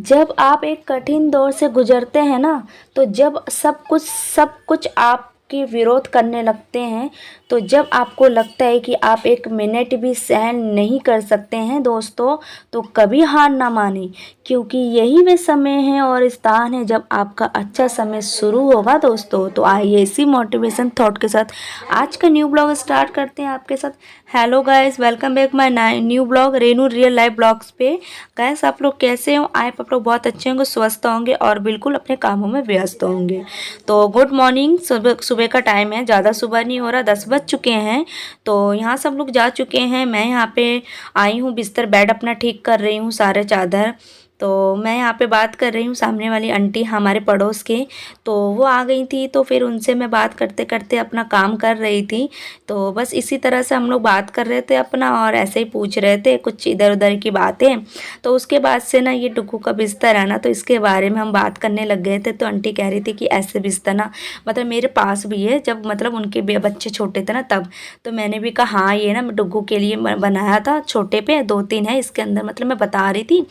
जब आप एक कठिन दौर से गुजरते हैं ना, तो जब सब कुछ आपके विरोध करने लगते हैं, तो जब आपको लगता है कि आप एक मिनट भी सहन नहीं कर सकते हैं दोस्तों, तो कभी हार ना मानें, क्योंकि यही वे समय है और स्थान है जब आपका अच्छा समय शुरू होगा दोस्तों। तो आइए इसी मोटिवेशन थॉट के साथ आज का न्यू ब्लॉग स्टार्ट करते हैं आपके साथ। Hello guys, welcome back my new blog Renu real life blogs पे। गाइस, आप लोग कैसे हो? आप लोग बहुत अच्छे होंगे, स्वस्थ होंगे और बिल्कुल अपने कामों में व्यस्त होंगे। तो गुड मॉर्निंग। सुबह सुबह का टाइम है, ज़्यादा सुबह नहीं हो रहा, 10 बज चुके हैं। तो यहाँ सब लोग जा चुके हैं। मैं यहाँ पे आई हूँ, बिस्तर बेड अपना ठीक कर रही हूँ, सारे चादर। तो मैं यहाँ पे बात कर रही हूँ, सामने वाली आंटी हमारे पड़ोस के, तो वो आ गई थी, तो फिर उनसे मैं बात करते करते अपना काम कर रही थी। तो बस इसी तरह से हम लोग बात कर रहे थे अपना, और ऐसे ही पूछ रहे थे कुछ इधर उधर की बातें। तो उसके बाद से ना, ये डुगू का बिस्तर है ना, तो इसके बारे में हम बात करने लग गए थे। तो आंटी कह रही थी कि ऐसे बिस्तर ना मतलब मेरे पास भी है, जब मतलब उनके बच्चे छोटे थे ना तब। तो मैंने भी कहा हाँ, ये ना डुगू के लिए बनाया था, छोटे पे 2-3 है इसके अंदर। मतलब मैं बता रही थी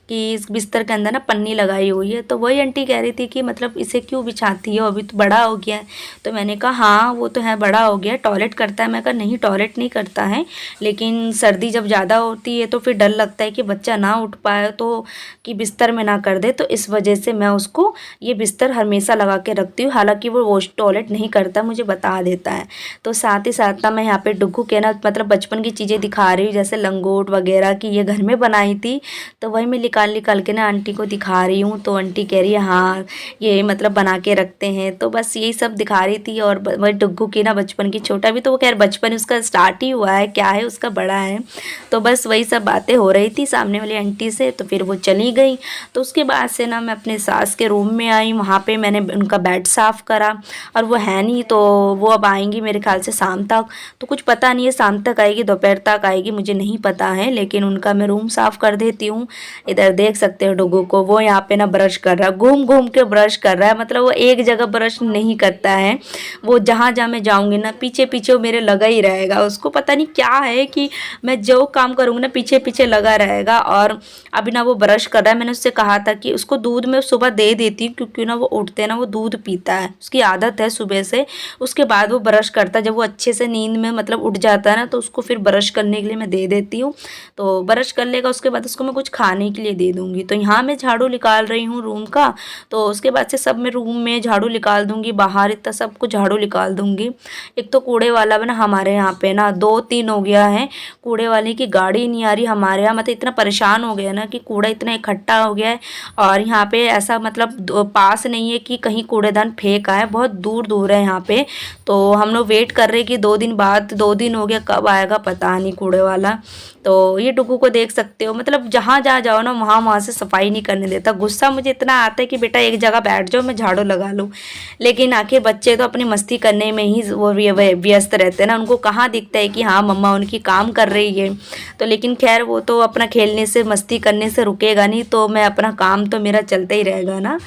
कि इस बिस्तर के अंदर ना पन्नी लगाई हुई है। तो वही आंटी कह रही थी कि मतलब इसे क्यों बिछाती हो, अभी तो बड़ा हो गया है। तो मैंने कहा हाँ, वो तो है, बड़ा हो गया, टॉयलेट करता है। मैं कहा नहीं, टॉयलेट नहीं करता है, लेकिन सर्दी जब ज़्यादा होती है तो फिर डर लगता है कि बच्चा ना उठ पाए, तो कि बिस्तर में ना कर दे, तो इस वजह से मैं उसको ये बिस्तर हमेशा लगा के रखती हूँ। हालांकि वो वॉश टॉयलेट नहीं करता, मुझे बता देता है। तो साथ ही साथ ना मैं यहाँ पे डुगू के ना मतलब बचपन की चीज़ें दिखा रही हूँ, जैसे लंगोट वगैरह की ये घर में बनाई थी। तो वही मैं निकाल निकाल के ना आंटी को दिखा रही हूँ। तो आंटी कह रही है हाँ, ये मतलब बना के रखते हैं। तो बस यही सब दिखा रही थी। और वही डुग्गू की ना बचपन की, छोटा भी तो वो खैर बचपन उसका स्टार्ट ही हुआ है, क्या है उसका बड़ा है। तो बस वही सब बातें हो रही थी सामने वाली आंटी से। तो फिर वो चली गई। तो उसके बाद से ना मैं अपने सास के रूम में आई, वहाँ पे मैंने उनका बेड साफ़ करा। और वो है नहीं, तो वो अब आएंगी मेरे ख्याल से शाम तक। तो कुछ पता नहीं है, शाम तक आएगी दोपहर तक आएगी, मुझे नहीं पता है, लेकिन उनका मैं रूम साफ़ कर देती हूँ। इधर देख सकते हो डुगू को, वो यहाँ पे ना ब्रश कर रहा है, घूम घूम के ब्रश कर रहा है। मतलब वो एक जगह ब्रश नहीं करता है, वो जहाँ जहाँ मैं जाऊँगी ना पीछे पीछे वो मेरे लगा ही रहेगा। उसको पता नहीं क्या है कि मैं जो काम करूँगी ना पीछे पीछे लगा रहेगा। और अभी ना वो ब्रश कर रहा है। मैंने उससे कहा था कि उसको दूध में सुबह दे देती हूँ, क्योंकि ना वो उठते ना वो दूध पीता है, उसकी आदत है सुबह से। उसके बाद वो ब्रश करता है, जब वो अच्छे से नींद में मतलब उठ जाता है ना, तो उसको फिर ब्रश करने के लिए मैं दे देती हूँ। तो ब्रश कर लेगा, उसके बाद उसको मैं कुछ खाने के लिए दे दूँगी। तो यहाँ मैं झाड़ू निकाल रही हूँ रूम का। तो उसके बाद से सब मैं रूम में झाड़ू निकाल दूँगी, बाहर इतना सब कुछ झाड़ू निकाल दूँगी। एक तो कूड़े वाला ना हमारे यहाँ पे ना 2-3 हो गया है, कूड़े वाले की गाड़ी नहीं आ रही हमारे यहाँ। मतलब इतना परेशान हो गया ना कि कूड़ा इतना इकट्ठा हो गया है। और यहाँ पे ऐसा मतलब पास नहीं है कि कहीं कूड़ेदान फेंक आए, बहुत दूर दूर है यहाँ पे। तो हम लोग वेट कर रहे हैं कि 2 दिन बाद, 2 दिन हो गया, कब आएगा पता नहीं कूड़े वाला। तो ये डुगू को देख सकते हो, मतलब जहाँ जहाँ जाओ ना वहाँ से सफाई नहीं करने देता। गुस्सा मुझे इतना आता है कि बेटा एक जगह बैठ जाओ, मैं झाड़ू लगा लूँ। लेकिन आखिर बच्चे तो अपनी मस्ती करने में ही वो व्यस्त रहते हैं ना, उनको कहाँ दिखता है कि हाँ मम्मा उनकी काम कर रही है। तो लेकिन खैर वो तो अपना खेलने से मस्ती करने से रुकेगा नहीं, तो मैं अपना काम तो मेरा चलता ही रहेगा ना।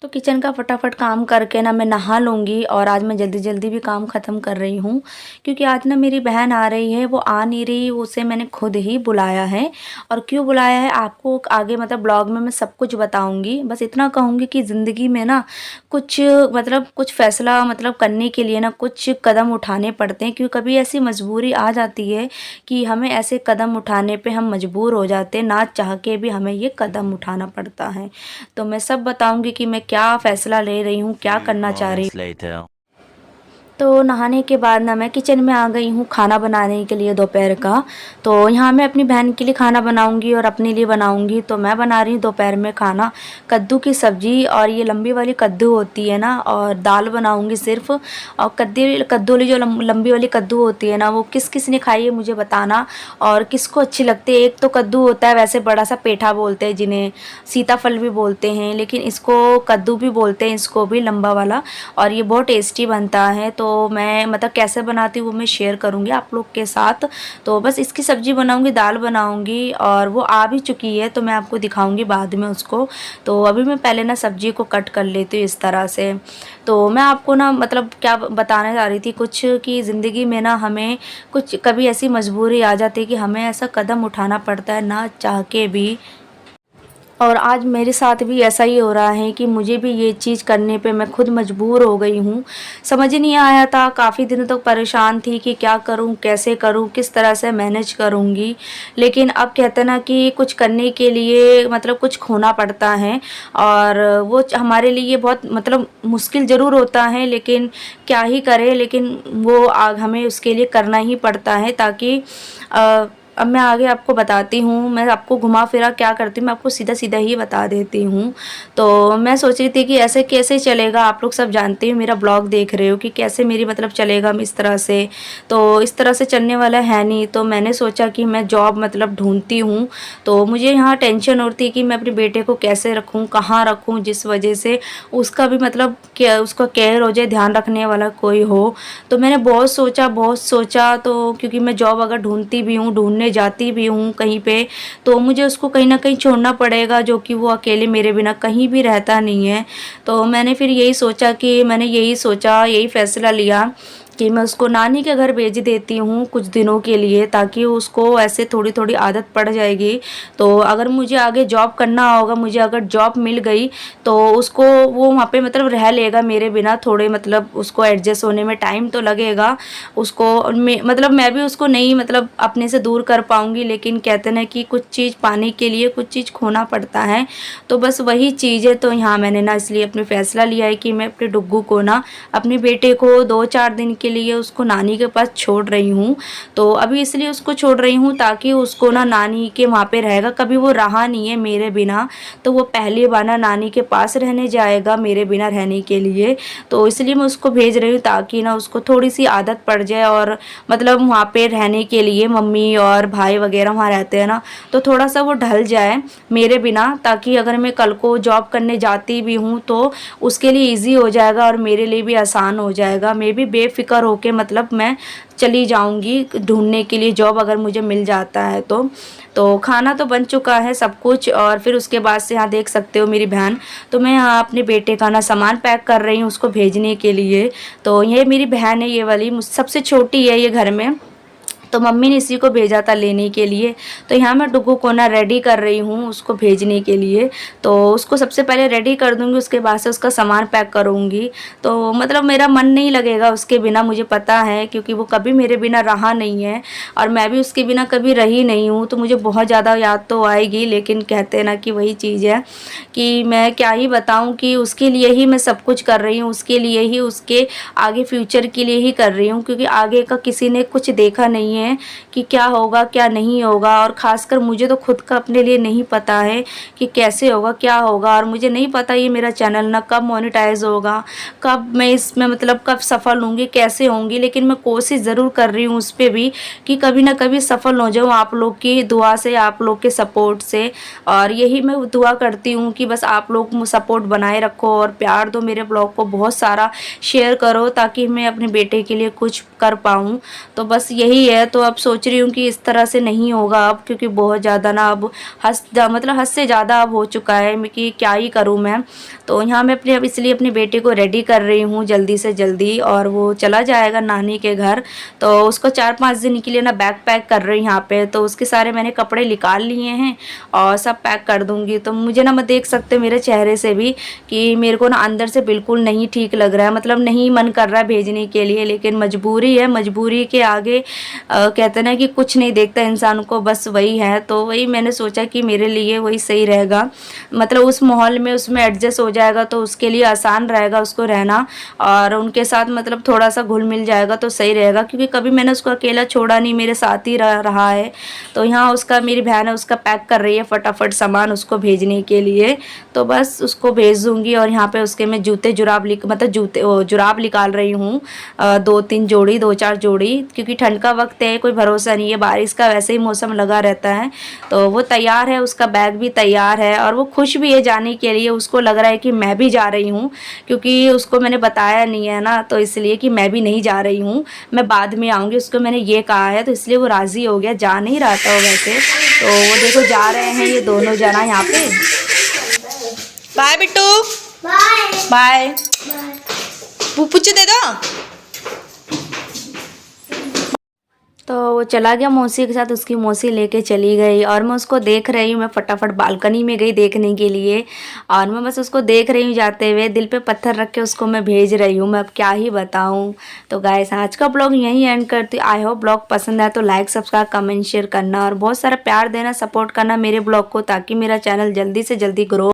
तो किचन का फटाफट काम करके ना मैं नहा लूँगी, और आज मैं जल्दी जल्दी भी काम ख़त्म कर रही हूँ, क्योंकि आज ना मेरी बहन आ रही है, वो आ नहीं रही, उसे मैंने खुद ही बुलाया है। और क्यों बुलाया है आपको आगे मतलब ब्लॉग में मैं सब कुछ बताऊँगी। बस इतना कहूँगी कि ज़िंदगी में ना कुछ मतलब कुछ फ़ैसला मतलब करने के लिए ना कुछ कदम उठाने पड़ते हैं, क्योंकि कभी ऐसी मजबूरी आ जाती है कि हमें ऐसे कदम उठाने पे हम मजबूर हो जाते हैं, ना चाह के भी हमें ये कदम उठाना पड़ता है। तो मैं सब बताऊंगी कि मैं क्या फ़ैसला ले रही हूँ, क्या करना चाह रही हूँ। तो नहाने के बाद ना मैं किचन में आ गई हूँ खाना बनाने के लिए दोपहर का। तो यहाँ मैं अपनी बहन के लिए खाना बनाऊँगी और अपने लिए बनाऊँगी। तो मैं बना रही हूँ दोपहर में खाना, कद्दू की सब्ज़ी, और ये लंबी वाली कद्दू होती है ना, और दाल बनाऊँगी सिर्फ। और कद्दू वाली जो लंबी वाली कद्दू होती है ना, वो किस किस ने खाई है मुझे बताना, और किसको अच्छी लगती है। एक तो कद्दू होता है वैसे बड़ा सा पेठा बोलते हैं, जिन्हें सीताफल भी बोलते हैं, लेकिन इसको कद्दू भी बोलते हैं, इसको भी लंबा वाला, और ये बहुत टेस्टी बनता है। तो तो मैं मतलब कैसे बनाती हूँ वो मैं शेयर करूँगी आप लोग के साथ। तो बस इसकी सब्ज़ी बनाऊँगी, दाल बनाऊँगी और वो आ भी चुकी है तो मैं आपको दिखाऊँगी बाद में उसको। तो अभी मैं पहले ना सब्ज़ी को कट कर लेती हूँ इस तरह से। तो मैं आपको ना मतलब क्या बताने जा रही थी कुछ कि ज़िंदगी में ना हमें कुछ कभी ऐसी मजबूरी आ जाती है कि हमें ऐसा कदम उठाना पड़ता है ना चाह के भी। और आज मेरे साथ भी ऐसा ही हो रहा है कि मुझे भी ये चीज़ करने पे मैं खुद मजबूर हो गई हूँ। समझ ही नहीं आया था, काफ़ी दिनों तक परेशान थी कि क्या करूँ, कैसे करूँ, किस तरह से मैनेज करूँगी। लेकिन अब कहते हैं ना कि कुछ करने के लिए मतलब कुछ खोना पड़ता है और वो हमारे लिए बहुत मतलब मुश्किल ज़रूर होता है, लेकिन क्या ही करें, लेकिन वो हमें उसके लिए करना ही पड़ता है ताकि अब मैं आगे आपको बताती हूँ। मैं आपको घुमा फिरा क्या करती हूँ मैं आपको सीधा सीधा ही बता देती हूँ। तो मैं सोच रही थी कि ऐसे कैसे चलेगा, आप लोग सब जानते हो, मेरा ब्लॉग देख रहे हो कि कैसे मेरी मतलब चलेगा इस तरह से। तो इस तरह से चलने वाला है नहीं। तो मैंने सोचा कि मैं जॉब मतलब ढूंढती हूँ। तो मुझे यहाँ टेंशन होती है कि मैं अपने बेटे को कैसे रखूँ, कहाँ रखूँ, जिस वजह से उसका भी मतलब क्या उसका केयर हो जाए, ध्यान रखने वाला कोई हो। तो मैंने बहुत सोचा तो क्योंकि मैं जॉब अगर ढूंढती भी हूँ, ढूंढने जाती भी हूँ कहीं पे, तो मुझे उसको कहीं ना कहीं छोड़ना पड़ेगा, जो कि वो अकेले मेरे बिना कहीं भी रहता नहीं है। तो मैंने फिर यही सोचा यही फैसला लिया कि मैं उसको नानी के घर भेज देती हूँ कुछ दिनों के लिए, ताकि उसको ऐसे थोड़ी थोड़ी आदत पड़ जाएगी। तो अगर मुझे आगे जॉब करना होगा, मुझे अगर जॉब मिल गई तो उसको वो वहाँ पे मतलब रह लेगा मेरे बिना, थोड़े मतलब उसको एडजस्ट होने में टाइम तो लगेगा उसको। मतलब मैं भी उसको नहीं मतलब अपने से दूर कर पाऊँगी, लेकिन कहते हैं कि कुछ चीज़ पाने के लिए कुछ चीज़ खोना पड़ता है। तो बस वही चीज़ है। तो यहाँ मैंने ना इसलिए अपने फ़ैसला लिया है कि मैं अपने डुग्गू को ना अपने बेटे को 2-4 दिन के लिए उसको नानी के पास छोड़ रही हूँ। तो अभी इसलिए उसको छोड़ रही हूँ ताकि उसको ना नानी के वहाँ पे रहेगा, कभी वो रहा नहीं है मेरे बिना, तो वो पहली बार ना नानी के पास रहने जाएगा मेरे बिना रहने के लिए। तो इसलिए मैं उसको भेज रही हूँ ताकि ना उसको थोड़ी सी आदत पड़ जाए और मतलब वहाँ पे रहने के लिए मम्मी और भाई वगैरह वहाँ रहते हैं ना, तो थोड़ा सा वो ढल जाए मेरे बिना, ताकि अगर मैं कल को जॉब करने जाती भी हूँ तो उसके लिए ईज़ी हो जाएगा और मेरे लिए भी आसान हो जाएगा। मैं भी बेफ़िक्र होके मतलब मैं चली जाऊँगी ढूँढने के लिए जॉब, अगर मुझे मिल जाता है तो। तो खाना तो बन चुका है सब कुछ, और फिर उसके बाद से यहाँ देख सकते हो मेरी बहन, तो मैं यहाँ अपने बेटे का ना सामान पैक कर रही हूँ उसको भेजने के लिए। तो ये मेरी बहन है, ये वाली सबसे छोटी है ये घर में, तो मम्मी ने इसी को भेजा था लेने के लिए। तो यहाँ मैं डुग्गू को ना रेडी कर रही हूँ उसको भेजने के लिए। तो उसको सबसे पहले रेडी कर दूँगी, उसके बाद से उसका सामान पैक करूँगी। तो मतलब मेरा मन नहीं लगेगा उसके बिना, मुझे पता है, क्योंकि वो कभी मेरे बिना रहा नहीं है और मैं भी उसके बिना कभी रही नहीं हूँ। तो मुझे बहुत ज़्यादा याद तो आएगी, लेकिन कहते हैं ना कि वही चीज़ है कि मैं क्या ही बताऊँ कि उसके लिए ही मैं सब कुछ कर रही हूँ, उसके लिए ही, उसके आगे फ्यूचर के लिए ही कर रही हूँ, क्योंकि आगे का किसी ने कुछ देखा नहीं है कि क्या होगा क्या नहीं होगा। और ख़ासकर मुझे तो खुद का अपने लिए नहीं पता है कि कैसे होगा क्या होगा, और मुझे नहीं पता ये मेरा चैनल ना कब मोनेटाइज होगा, कब मैं इसमें मतलब कब सफल होंगी, कैसे होंगी। लेकिन मैं कोशिश ज़रूर कर रही हूँ उस पर भी कि कभी ना कभी सफल हो जाऊँ आप लोग की दुआ से, आप लोग के सपोर्ट से। और यही मैं दुआ करती हूँ कि बस आप लोग सपोर्ट बनाए रखो और प्यार दो, मेरे ब्लॉग को बहुत सारा शेयर करो ताकि मैं अपने बेटे के लिए कुछ कर पाऊँ। तो बस यही है। तो अब सोच रही हूँ कि इस तरह से नहीं होगा अब, क्योंकि बहुत ज़्यादा ना अब मतलब हद से ज़्यादा अब हो चुका है कि क्या ही करूँ मैं। तो यहाँ मैं अब इसलिए अपने बेटे को रेडी कर रही हूँ जल्दी से जल्दी, और वो चला जाएगा नानी के घर। तो उसको 4-5 दिन के लिए ना बैग पैक कर रही हूँ यहाँ पे। तो उसके सारे मैंने कपड़े निकाल लिए हैं और सब पैक कर दूँगी। तो मुझे ना, मैं देख सकते हो मेरे चेहरे से भी कि मेरे को ना अंदर से बिल्कुल नहीं ठीक लग रहा है, मतलब नहीं मन कर रहा है भेजने के लिए, लेकिन मजबूरी है, मजबूरी के आगे कहते ना कि कुछ नहीं देखता इंसान को, बस वही है। तो वही मैंने सोचा कि मेरे लिए वही सही रहेगा, मतलब उस माहौल में उसमें एडजस्ट हो जाएगा तो उसके लिए आसान रहेगा उसको रहना, और उनके साथ मतलब थोड़ा सा घुल मिल जाएगा तो सही रहेगा, क्योंकि कभी मैंने उसको अकेला छोड़ा नहीं, मेरे साथ ही रहा है। तो यहाँ उसका, मेरी बहन है, उसका पैक कर रही है फटाफट सामान उसको भेजने के लिए। तो बस उसको भेज दूँगी। और यहाँ पे उसके मैं जूते जुराब मतलब जुराब निकाल रही हूँ, 2-3 जोड़ी, 2-4 जोड़ी, क्योंकि ठंड का वक्त है, है, कोई भरोसा नहीं है, बारिश का वैसे ही मौसम लगा रहता है। तो वो तैयार है, उसका बैग भी तैयार है और वो खुश भी है जाने के लिए। उसको लग रहा है कि मैं भी जा रही हूँ, क्योंकि उसको मैंने बताया नहीं है ना, तो इसलिए कि मैं भी नहीं जा रही हूँ, मैं बाद में आऊँगी, उसको मैंने ये कहा है, तो इसलिए वो राज़ी हो गया। जा नहीं रहा था वो वैसे। तो वो देखो जा रहे हैं ये दोनों जना यहाँ पे। Bye Bittu, bye. पूछे दे दो। तो वो चला गया मौसी के साथ, उसकी मौसी लेके चली गई और मैं उसको देख रही हूँ। मैं फटाफट बालकनी में गई देखने के लिए और मैं बस उसको देख रही हूँ जाते हुए। दिल पे पत्थर रख के उसको मैं भेज रही हूँ, मैं अब क्या ही बताऊँ। तो गाइस आज का ब्लॉग यहीं एंड करती हूँ। आई होप ब्लॉग पसंद आए तो लाइक सब्सक्राइब कमेंट शेयर करना और बहुत सारा प्यार देना, सपोर्ट करना मेरे ब्लॉग को, ताकि मेरा चैनल जल्दी से जल्दी ग्रो